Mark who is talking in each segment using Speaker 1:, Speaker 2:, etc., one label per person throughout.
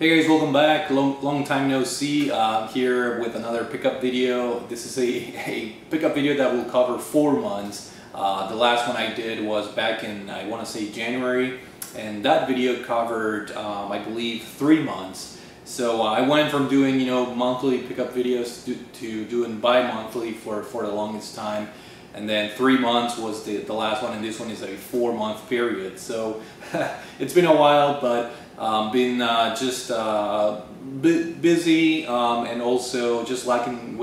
Speaker 1: Hey guys, welcome back. Long time no see. Here with another pickup video. This is a pickup video that will cover 4 months. The last one I did was back in, I want to say, January, and that video covered, I believe, 3 months. So I went from doing, monthly pickup videos to doing bi-monthly for the longest time. And then 3 months was the last one, and this one is a 4-month period. So it's been a while, but been just busy and also just lacking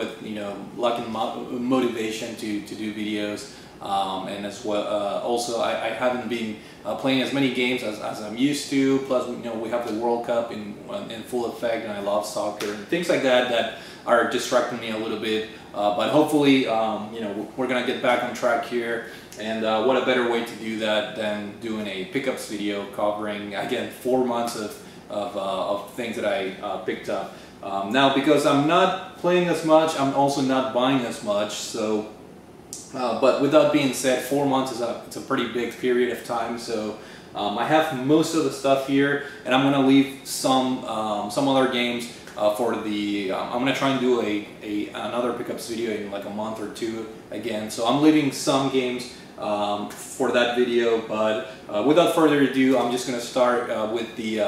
Speaker 1: motivation to do videos, and as well also I haven't been playing as many games as I'm used to. Plus, we have the World Cup in full effect, and I love soccer and things like that are distracting me a little bit. But hopefully, we're gonna get back on track here. And what a better way to do that than doing a pickups video covering, again, 4 months of things that I picked up. Now, because I'm not playing as much, I'm also not buying as much. So, but with that being said, 4 months it's a pretty big period of time. So I have most of the stuff here, and I'm gonna leave some other games for the. I'm gonna try and do another pickups video in like a month or two again. So I'm leaving some games for that video, but without further ado, I'm just going to start with the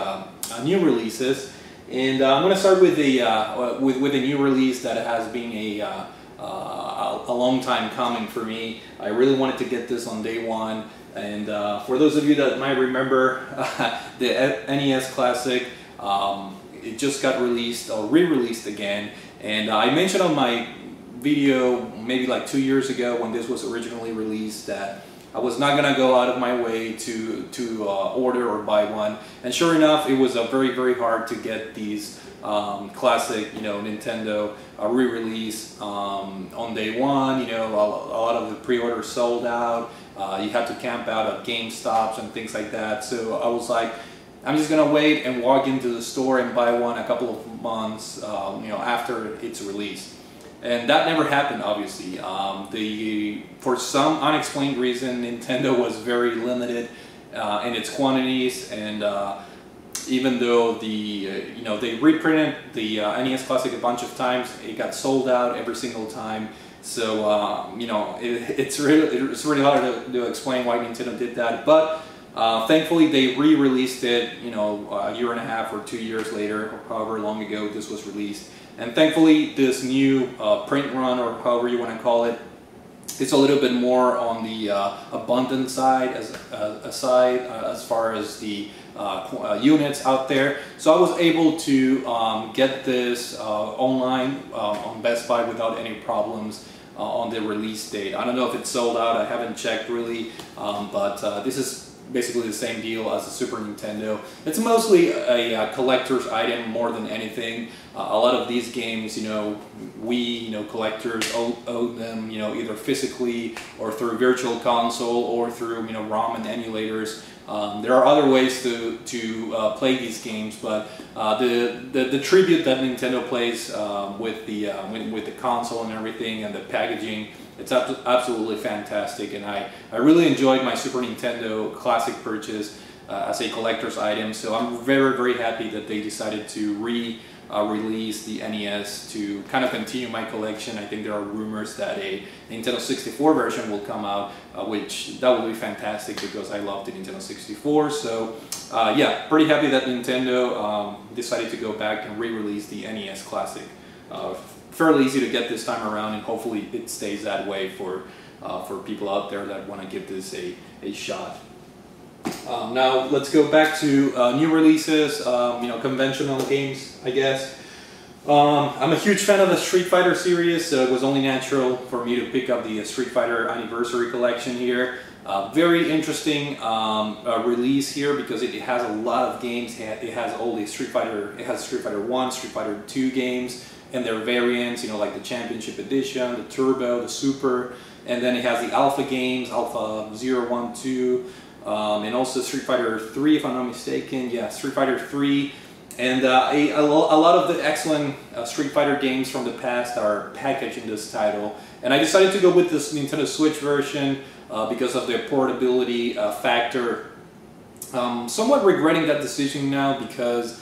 Speaker 1: new releases, and I'm going to start with a new release that has been a long time coming for me. I really wanted to get this on day one, and for those of you that might remember, the NES Classic, it just got released or re-released again, and I mentioned on my video maybe like 2 years ago when this was originally released that I was not gonna go out of my way to order or buy one, and sure enough, it was very hard to get these classic Nintendo re-release on day one. A lot of the pre-orders sold out. You had to camp out at GameStops and things like that. So I was like, I'm just gonna wait and walk into the store and buy one a couple of months after its release. And that never happened, obviously. For some unexplained reason, Nintendo was very limited in its quantities, and even though they reprinted the NES Classic a bunch of times, it got sold out every single time. So it's really hard to explain why Nintendo did that. But thankfully, they re-released it, a year and a half or 2 years later, or however long ago this was released. And thankfully, this new print run, or however you want to call it, it's a little bit more on the abundant side as far as the units out there. So I was able to get this online on Best Buy without any problems on the release date. I don't know if it's sold out. I haven't checked really, but this is basically the same deal as the Super Nintendo. It's mostly a collector's item more than anything. A lot of these games, we, collectors own them, either physically or through virtual console or through, ROM and emulators. There are other ways to play these games, but the tribute that Nintendo plays with the console and everything, and the packaging, it's absolutely fantastic, and I really enjoyed my Super Nintendo Classic purchase as a collector's item. So I'm very happy that they decided to release the NES to kind of continue my collection. I think there are rumors that a Nintendo 64 version will come out, which that will be fantastic because I love the Nintendo 64. So yeah, pretty happy that Nintendo decided to go back and re-release the NES Classic. Fairly easy to get this time around, and hopefully it stays that way for people out there that want to give this a shot. Now let's go back to new releases, conventional games, I guess. I'm a huge fan of the Street Fighter series, so it was only natural for me to pick up the Street Fighter Anniversary Collection here. Very interesting release here because it has a lot of games. It has all the Street Fighter. It has Street Fighter 1, Street Fighter 2 games, and their variants, like the Championship Edition, the Turbo, the Super, and then it has the Alpha games, Alpha 0, 1, 2, and also Street Fighter 3, if I'm not mistaken. Yeah, Street Fighter 3, and a lot of the excellent Street Fighter games from the past are packaged in this title. And I decided to go with this Nintendo Switch version because of the portability factor. Somewhat regretting that decision now because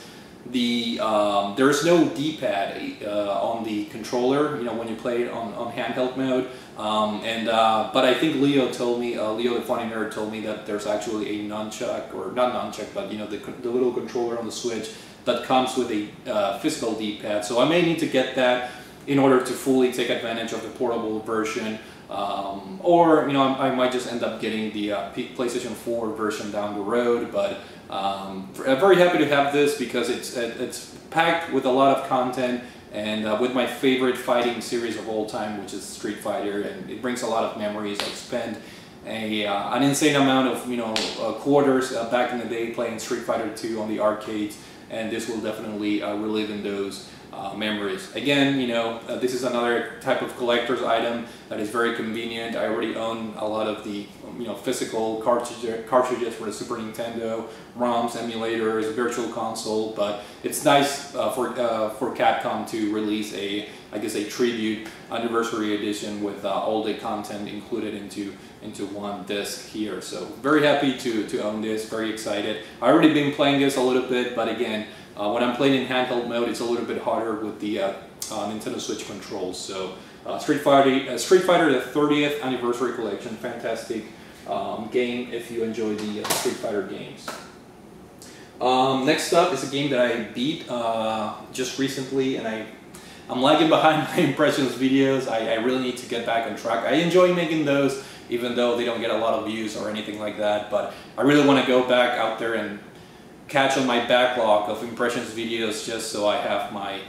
Speaker 1: there's no D-pad on the controller, you know, when you play it on handheld mode. But I think Leo told me, Leo the Funny Nerd told me that there's actually a nunchuck, or not nunchuck, but you know, the little controller on the Switch that comes with a physical D-pad. So I may need to get that in order to fully take advantage of the portable version. Or you know, I might just end up getting the PlayStation 4 version down the road. But I'm very happy to have this because it's packed with a lot of content, and with my favorite fighting series of all time, which is Street Fighter, and it brings a lot of memories. I've spent an insane amount of, you know, quarters back in the day playing Street Fighter 2 on the arcades, and this will definitely relive in those memories. Again, you know, this is another type of collector's item that is very convenient. I already own a lot of the, you know, physical cartridges for the Super Nintendo, ROMs, emulators, virtual console, but it's nice for Capcom to release I guess a tribute anniversary edition with all the content included into one disc here. So very happy to own this, very excited. I already been playing this a little bit, but again, when I'm playing in handheld mode, it's a little bit harder with the Nintendo Switch controls. So Street Fighter the 30th Anniversary Collection, fantastic game if you enjoy the Street Fighter games. Next up is a game that I beat just recently, and I'm lagging behind my impressions videos. I really need to get back on track. I enjoy making those, even though they don't get a lot of views or anything like that, but I really want to go back out there and catch on my backlog of impressions videos, just so I have my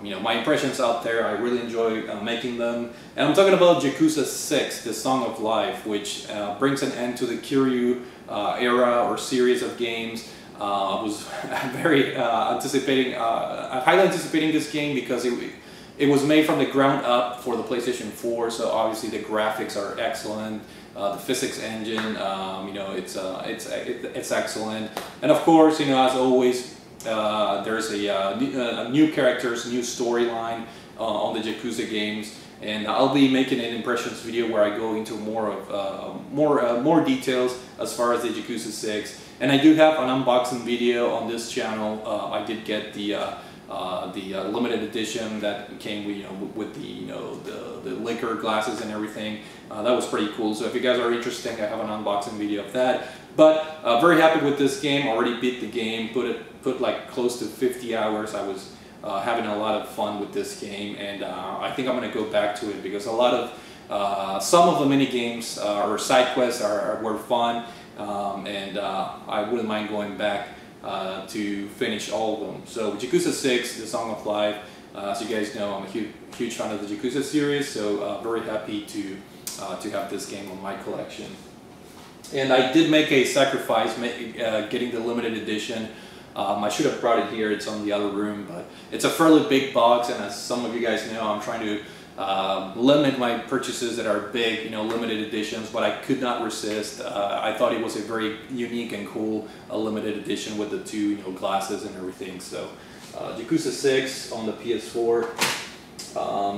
Speaker 1: you know, my impressions out there. I really enjoy making them, and I'm talking about Yakuza 6, the Song of Life, which brings an end to the Kiryu era or series of games. I was very highly anticipating this game because it was made from the ground up for the PlayStation 4, so obviously the graphics are excellent. The physics engine, you know, it's excellent, and of course, you know, as always, there's a new characters, new storyline on the Yakuza games, and I'll be making an impressions video where I go into more details as far as the Yakuza 6. And I do have an unboxing video on this channel. I did get the limited edition that came with, you know, with the liquor glasses and everything. That was pretty cool. So if you guys are interested, I have an unboxing video of that. But very happy with this game. Already beat the game. Put like close to 50 hours. I was having a lot of fun with this game, and I think I'm gonna go back to it because a lot of some of the mini games or side quests were fun, and I wouldn't mind going back to finish all of them. So Yakuza 6, the Song of Life. As you guys know, I'm a huge fan of the Yakuza series, so very happy to have this game on my collection. And I did make a sacrifice getting the limited edition. I should have brought it here, it's on the other room, but it's a fairly big box, and as some of you guys know, I'm trying to limit my purchases that are big, you know, limited editions, but I could not resist. I thought it was a very unique and cool limited edition with the two, you know, glasses and everything. So Yakuza 6 on the PS4,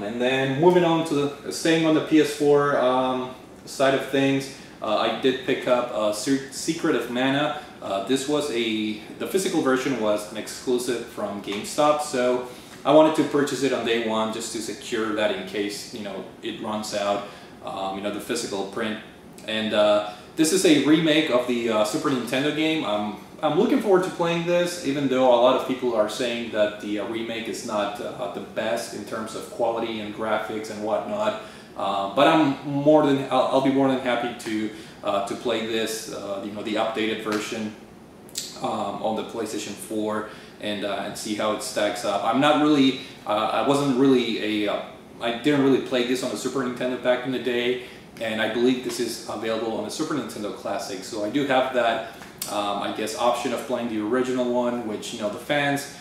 Speaker 1: and then moving on to staying on the PS4 side of things, I did pick up Secret of Mana. The physical version was an exclusive from GameStop, so I wanted to purchase it on day one just to secure that in case, you know, it runs out, you know, the physical print. And this is a remake of the Super Nintendo game. I'm looking forward to playing this, even though a lot of people are saying that the remake is not the best in terms of quality and graphics and whatnot. But I'll be more than happy to play this, you know, the updated version on the PlayStation 4 and see how it stacks up. I'm not really, I didn't really play this on the Super Nintendo back in the day, and I believe this is available on the Super Nintendo Classic. So I do have that, I guess, option of playing the original one, which, you know, the fans,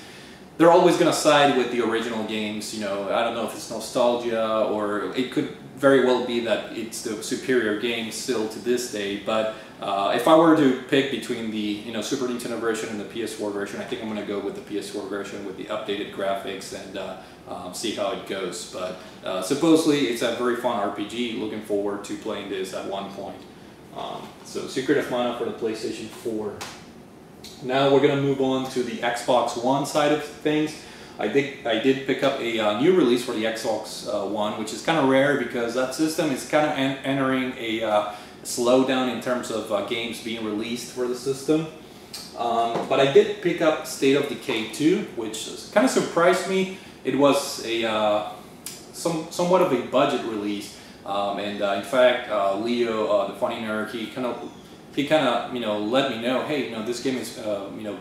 Speaker 1: they're always going to side with the original games. You know, I don't know if it's nostalgia, or it could very well be that it's the superior game still to this day. But if I were to pick between the, you know, Super Nintendo version and the PS4 version, I think I'm going to go with the PS4 version with the updated graphics and see how it goes. But supposedly it's a very fun RPG. Looking forward to playing this at one point. So Secret of Mana for the PlayStation 4. Now we're gonna move on to the Xbox One side of things. I did pick up a new release for the Xbox One, which is kind of rare because that system is kind of entering a slowdown in terms of games being released for the system. But I did pick up State of Decay 2, which kind of surprised me. It was a somewhat of a budget release, and in fact, Leo, the funny nerd, he kind of let me know, hey, this game is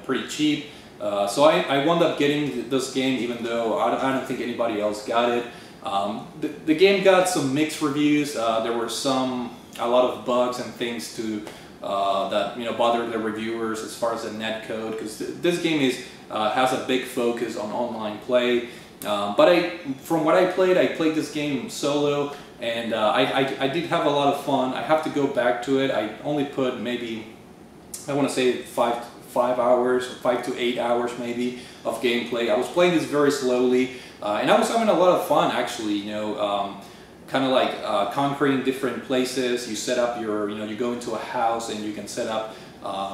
Speaker 1: pretty cheap. So I wound up getting this game, even though I don't think anybody else got it. The game got some mixed reviews. There were a lot of bugs and things that bothered the reviewers as far as the net code, because this game has a big focus on online play. But from what I played this game solo, and I did have a lot of fun. I have to go back to it. I only put maybe, I want to say 5 hours, 5 to 8 hours maybe of gameplay. I was playing this very slowly, and I was having a lot of fun actually. Kind of like conquering different places. You set up you go into a house and you can set up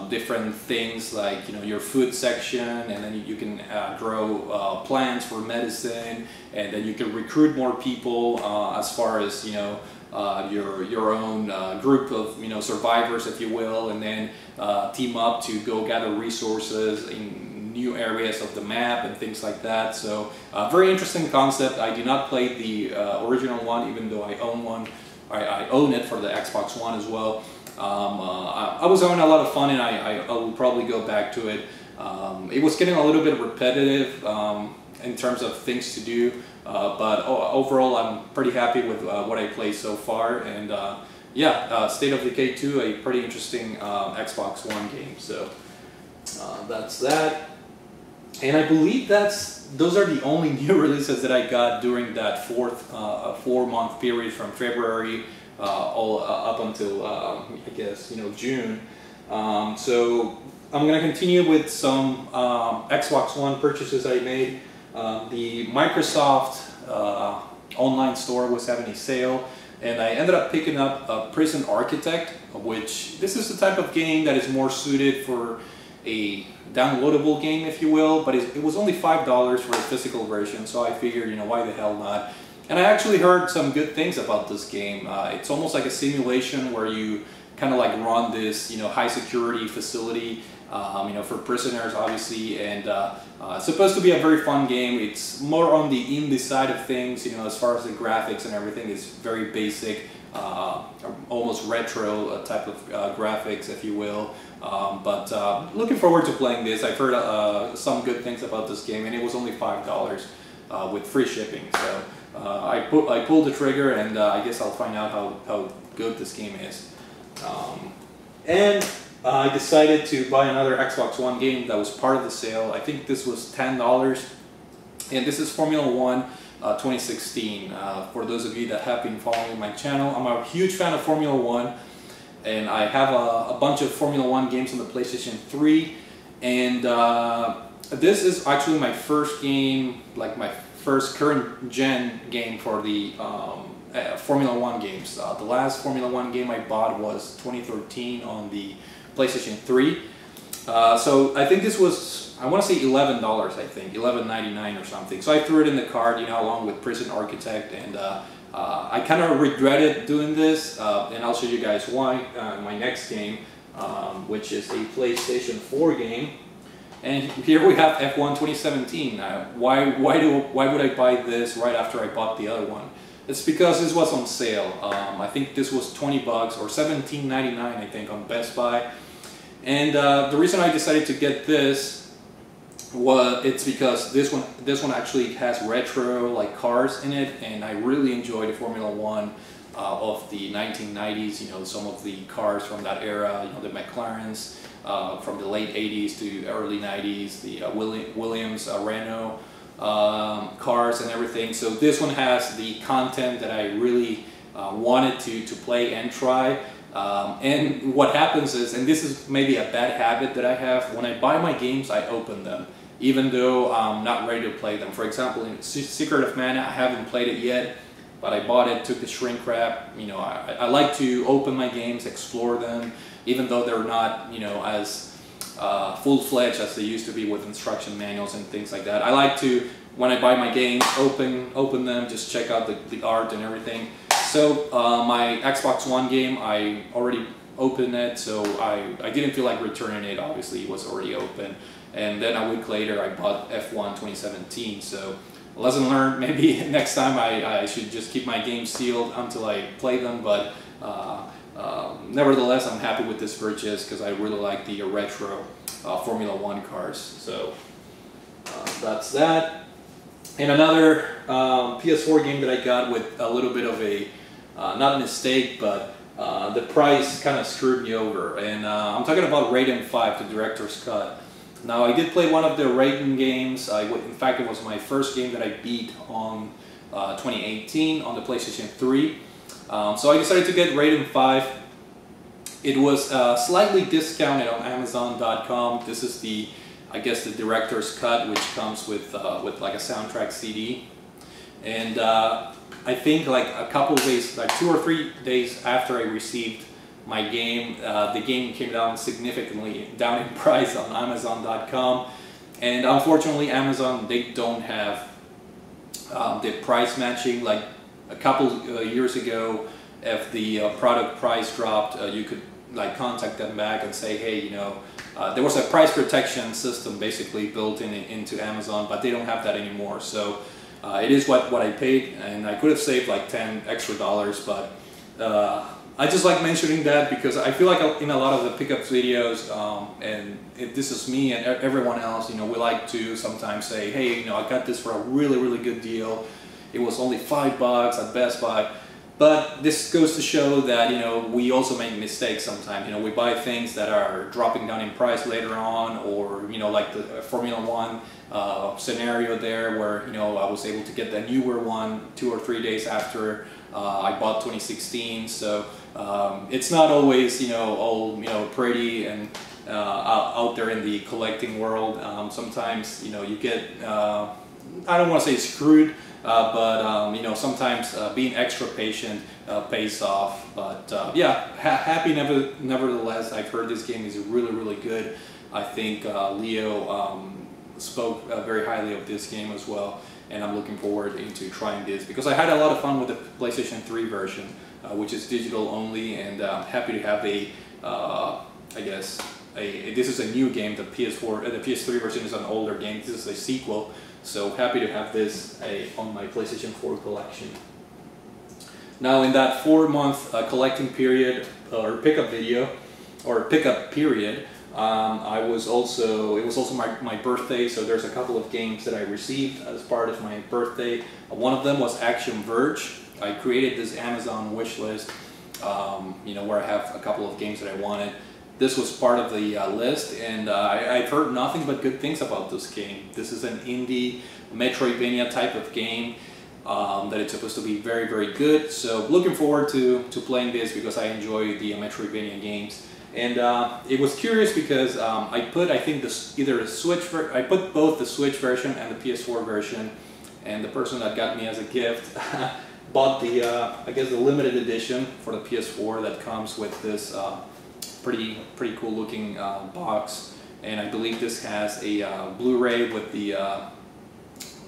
Speaker 1: different things like your food section, and then you can grow plants for medicine, and then you can recruit more people as far as your own group of survivors, if you will, and then team up to go gather resources in new areas of the map and things like that. So very interesting concept. I do not play the original one, even though I own one. I own it for the Xbox One as well. I was having a lot of fun, and I will probably go back to it. It was getting a little bit repetitive in terms of things to do, but overall I'm pretty happy with what I played so far. And yeah, State of Decay 2, a pretty interesting Xbox One game. So that's that. And I believe those are the only new releases that I got during that 4-month period from February all up until I guess June. So I'm gonna continue with some Xbox One purchases I made. The Microsoft online store was having a sale, and I ended up picking up Prison Architect, which this is the type of game that is more suited for a downloadable game, if you will, but it was only $5 for a physical version, so I figured, why the hell not? And I actually heard some good things about this game. It's almost like a simulation where you kind of like run this, high security facility, for prisoners, obviously, and it's supposed to be a very fun game. It's more on the indie side of things, as far as the graphics and everything is very basic, almost retro type of graphics, if you will. But looking forward to playing this. I've heard some good things about this game, and it was only $5 with free shipping. So I pulled the trigger, and I guess I'll find out how good this game is. And I decided to buy another Xbox One game that was part of the sale. I think this was $10, and this is Formula One 2016. For those of you that have been following my channel, I'm a huge fan of Formula One, and I have a bunch of Formula One games on the PlayStation 3, and this is actually my first game, like my first current gen game for the Formula One games. The last Formula One game I bought was 2013 on the PlayStation 3. So I think this was, I want to say $11, I think, $11.99 or something. So I threw it in the cart, along with Prison Architect, and I kind of regretted doing this, and I'll show you guys why. My next game, which is a PlayStation 4 game, and here we have F1 2017. Why would I buy this right after I bought the other one? It's because this was on sale. I think this was $20 or $17.99, I think, on Best Buy. And the reason I decided to get this it's because this one actually has retro like cars in it, and I really enjoy the Formula One of the 1990s. Some of the cars from that era. The McLarens from the late 80s to early 90s. The Williams, Renault cars and everything. So this one has the content that I really wanted to play and try. And what happens is, and this is maybe a bad habit that I have, when I buy my games, I open them, even though I'm not ready to play them. For example, in Secret of Mana, I haven't played it yet, but I bought it, took the shrink wrap. I like to open my games, explore them, even though they're not, as full-fledged as they used to be with instruction manuals and things like that. I like to, when I buy my games, open them, just check out the art and everything. So my Xbox One game, I already opened it, so I didn't feel like returning it. Obviously it was already open. And then a week later I bought F1 2017. So lesson learned, maybe next time I should just keep my games sealed until I play them. But nevertheless, I'm happy with this purchase because I really like the retro Formula 1 cars. So that's that. And another PS4 game that I got with a little bit of a, not a mistake, but the price kind of screwed me over. And I'm talking about Raiden 5, the director's cut. Now I did play one of the Raiden games. In fact, it was my first game that I beat on 2018 on the PlayStation 3. So I decided to get Raiden 5. It was slightly discounted on Amazon.com. This is the, I guess, the director's cut, which comes with like a soundtrack CD. And I think like a couple of days, like 2 or 3 days after I received my game, the game came down significantly down in price on Amazon.com. And unfortunately, Amazon, they don't have the price matching. Like a couple years ago, if the product price dropped, you could like contact them back and say, hey, you know, there was a price protection system basically built into Amazon, but they don't have that anymore. So it is what I paid, and I could have saved like $10 extra, but I just like mentioning that because I feel like in a lot of the pickups videos, and this is me and everyone else, you know, we like to sometimes say, hey, you know, I got this for a really, really good deal. It was only $5 at Best Buy. But this goes to show that, you know, we also make mistakes sometimes. You know, we buy things that are dropping down in price later on, or, you know, like the Formula 1 scenario there where, you know, I was able to get the newer one 2 or 3 days after I bought 2016. So it's not always, you know, all, you know, pretty and out there in the collecting world. Sometimes, you know, you get, I don't want to say screwed, but you know, sometimes being extra patient pays off. But yeah, happy nevertheless. I've heard this game is really, really good. I think Leo spoke very highly of this game as well, and I'm looking forward into trying this because I had a lot of fun with the PlayStation 3 version, which is digital only, and happy to have a, I guess, this is a new game. The PS3 version is an older game. This is a sequel. So happy to have this on my PlayStation 4 collection. Now in that 4-month collecting period, or pickup video, or pickup period, it was also my birthday, so there's a couple of games that I received as part of my birthday. One of them was Action Birch. I created this Amazon wish list, you know, where I have a couple of games that I wanted. This was part of the list, and I've heard nothing but good things about this game. This is an indie Metroidvania type of game that it's supposed to be very, very good. So looking forward to playing this because I enjoy the Metroidvania games. And it was curious because I put, I think, I put both the Switch version and the PS4 version, and the person that got me as a gift bought the, I guess, the limited edition for the PS4 that comes with this pretty cool looking box, and I believe this has a Blu-ray with the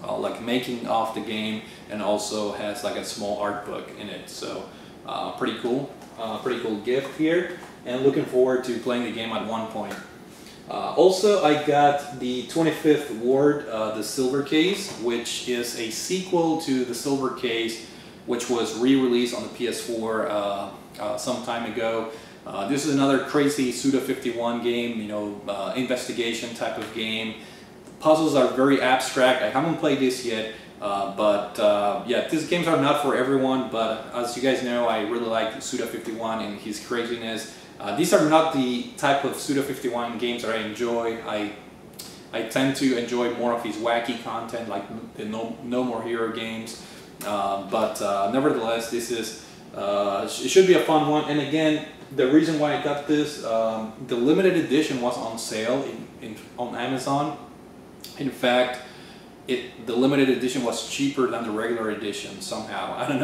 Speaker 1: like making of the game, and also has like a small art book in it. So pretty cool gift here, and looking forward to playing the game at one point. Also, I got the 25th Ward, the Silver Case, which is a sequel to the Silver Case, which was re-released on the PS4 some time ago. This is another crazy Suda51 game, you know, investigation type of game. Puzzles are very abstract. I haven't played this yet, but yeah, these games are not for everyone, but as you guys know, I really like Suda51 and his craziness. These are not the type of Suda51 games that I enjoy. I tend to enjoy more of his wacky content, like the No More Hero games, but nevertheless, this is, it should be a fun one. And again, the reason why I got this, the limited edition was on sale on Amazon. In fact, the limited edition was cheaper than the regular edition somehow. I don't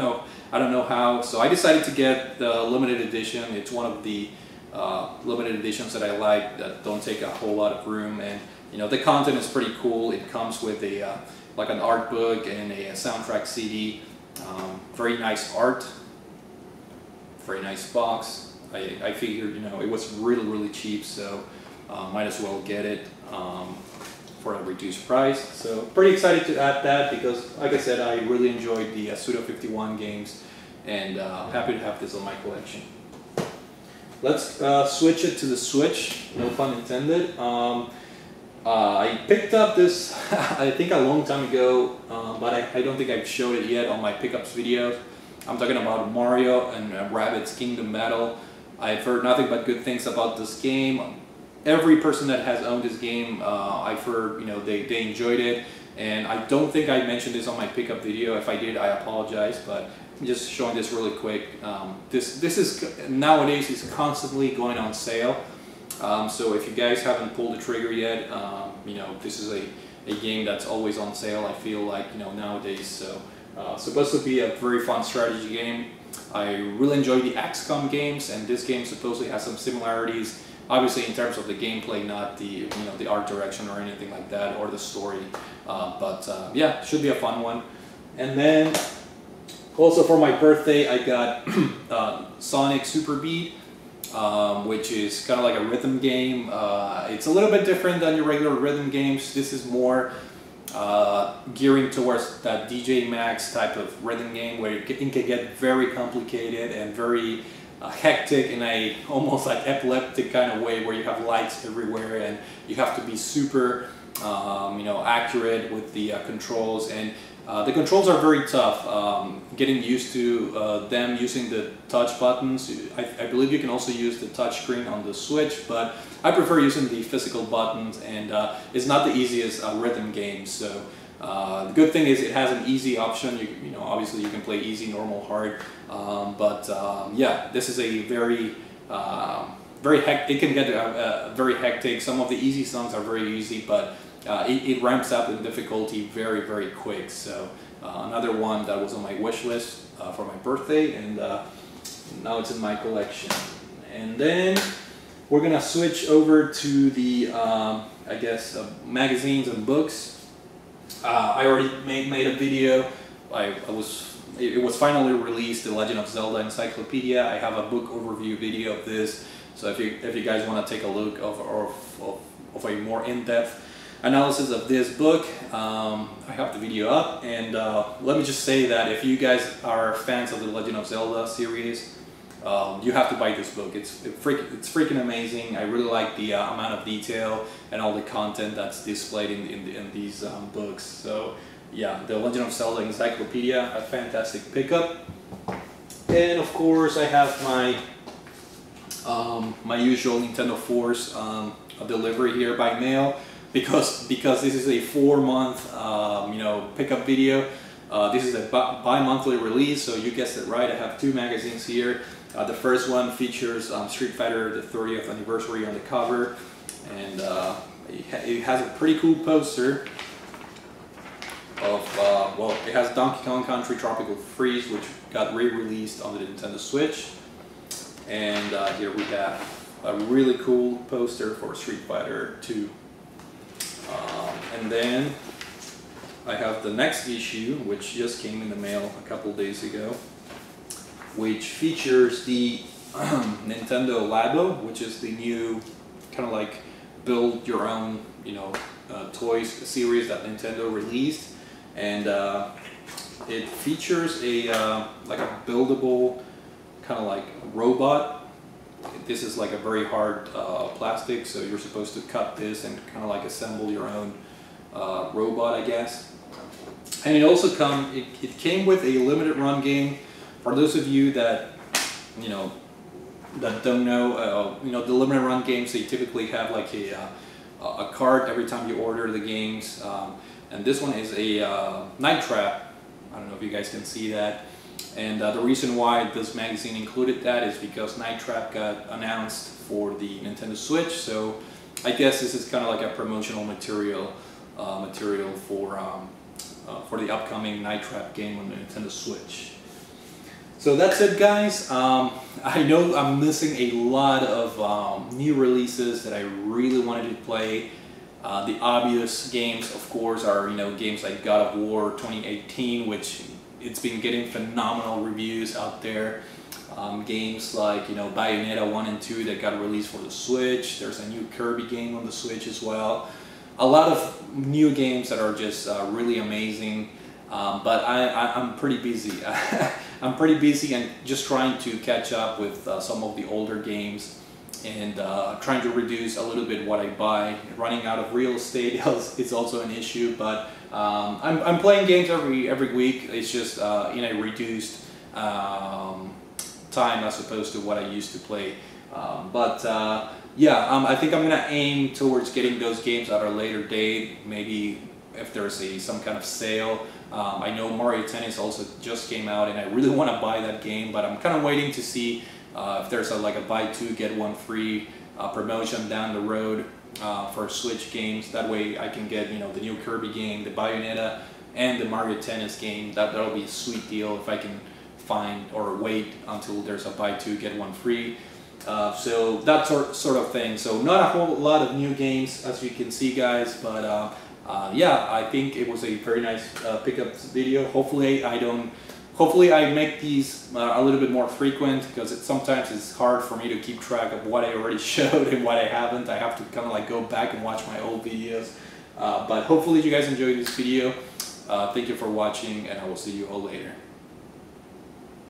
Speaker 1: know how. So I decided to get the limited edition. It's one of the limited editions that I like that don't take a whole lot of room, and you know the content is pretty cool. It comes with a like an art book and a soundtrack CD. Very nice art, very nice box. I figured, you know, it was really cheap, so might as well get it for a reduced price. So pretty excited to add that because, like I said, I really enjoyed the Suda 51 games, and happy to have this on my collection. Let's switch it to the Switch, no pun intended. I picked up this, I think a long time ago, but I don't think I've showed it yet on my pickups videos. I'm talking about Mario and Rabbids Kingdom Battle. I've heard nothing but good things about this game. Every person that has owned this game, I've heard, you know, they enjoyed it. And I don't think I mentioned this on my pickup video. If I did, I apologize, but I'm just showing this really quick. This is, nowadays, is constantly going on sale. So if you guys haven't pulled the trigger yet, you know, this is a game that's always on sale, I feel like, you know, nowadays. So supposed to be a very fun strategy game. I really enjoy the XCOM games, and this game supposedly has some similarities, obviously in terms of the gameplay, not the, you know, the art direction or anything like that, or the story. Yeah, should be a fun one. And then also for my birthday, I got Sonic Super Beat, which is kind of like a rhythm game. It's a little bit different than your regular rhythm games. This is more gearing towards that DJ Max type of rhythm game where it can get very complicated and very hectic in a almost like epileptic kind of way, where you have lights everywhere and you have to be super you know, accurate with the controls, and the controls are very tough. Getting used to them using the touch buttons. I believe you can also use the touch screen on the Switch, but I prefer using the physical buttons, and it's not the easiest rhythm game. So the good thing is it has an easy option. You know, obviously you can play easy, normal, hard, yeah, this is a very it can get very hectic. Some of the easy songs are very easy, but it ramps up in difficulty very quick. So another one that was on my wish list for my birthday, and now it's in my collection. And then we're gonna switch over to the I guess magazines and books. I already made a video. It was finally released, The Legend of Zelda Encyclopedia. I have a book overview video of this, so if you guys want to take a look of a more in-depth analysis of this book, I have the video up. And let me just say that if you guys are fans of the Legend of Zelda series, you have to buy this book. It's freaking amazing. I really like the amount of detail and all the content that's displayed in these books. So yeah, the Legend of Zelda Encyclopedia, a fantastic pickup. And of course I have my my usual Nintendo Force delivery here by mail, because this is a 4-month you know, pickup video. This is a bi-monthly release, so you guessed it right. I have 2 magazines here. The first one features Street Fighter, the 30th anniversary on the cover, and it has a pretty cool poster of, well, it has Donkey Kong Country Tropical Freeze, which got re-released on the Nintendo Switch. And here we have a really cool poster for Street Fighter 2. And then I have the next issue, which just came in the mail a couple days ago, which features the Nintendo Labo, which is the new kind of like build your own, you know, toys series that Nintendo released. And it features a like a buildable kind of like robot. This is like a very hard plastic, so you're supposed to cut this and kind of like assemble your own robot, I guess. And it came with a limited run game. For those of you that, you know, that don't know, you know, the limited run games, they typically have like a card every time you order the games. And this one is a Night Trap. I don't know if you guys can see that. And the reason why this magazine included that is because Night Trap got announced for the Nintendo Switch. So I guess this is kind of like a promotional material for the upcoming Night Trap game on the Nintendo Switch. So that's it, guys. I know I'm missing a lot of new releases that I really wanted to play. The obvious games, of course, are games like God of War 2018, which it's been getting phenomenal reviews out there. Games like Bayonetta 1 and 2 that got released for the Switch. There's a new Kirby game on the Switch as well. A lot of new games that are just really amazing. But I'm pretty busy. I'm pretty busy and just trying to catch up with some of the older games, and trying to reduce a little bit what I buy. Running out of real estate is also an issue, but I'm playing games every week. It's just in a reduced time as opposed to what I used to play. Yeah, I think I'm gonna aim towards getting those games at a later date. Maybe if there's some kind of sale. I know Mario Tennis also just came out, and I really want to buy that game, but I'm kind of waiting to see if there's like a buy two get one free promotion down the road for Switch games. That way I can get the new Kirby game, the Bayonetta, and the Mario Tennis game. That'll be a sweet deal if I can find or wait until there's a buy two get one free. So that sort of thing. So not a whole lot of new games, as you can see, guys, but yeah, I think it was a very nice pickup video. Hopefully I make these a little bit more frequent, because sometimes it's hard for me to keep track of what I already showed and what I haven't. I have to kind of like go back and watch my old videos. But hopefully you guys enjoyed this video. Thank you for watching, and I will see you all later.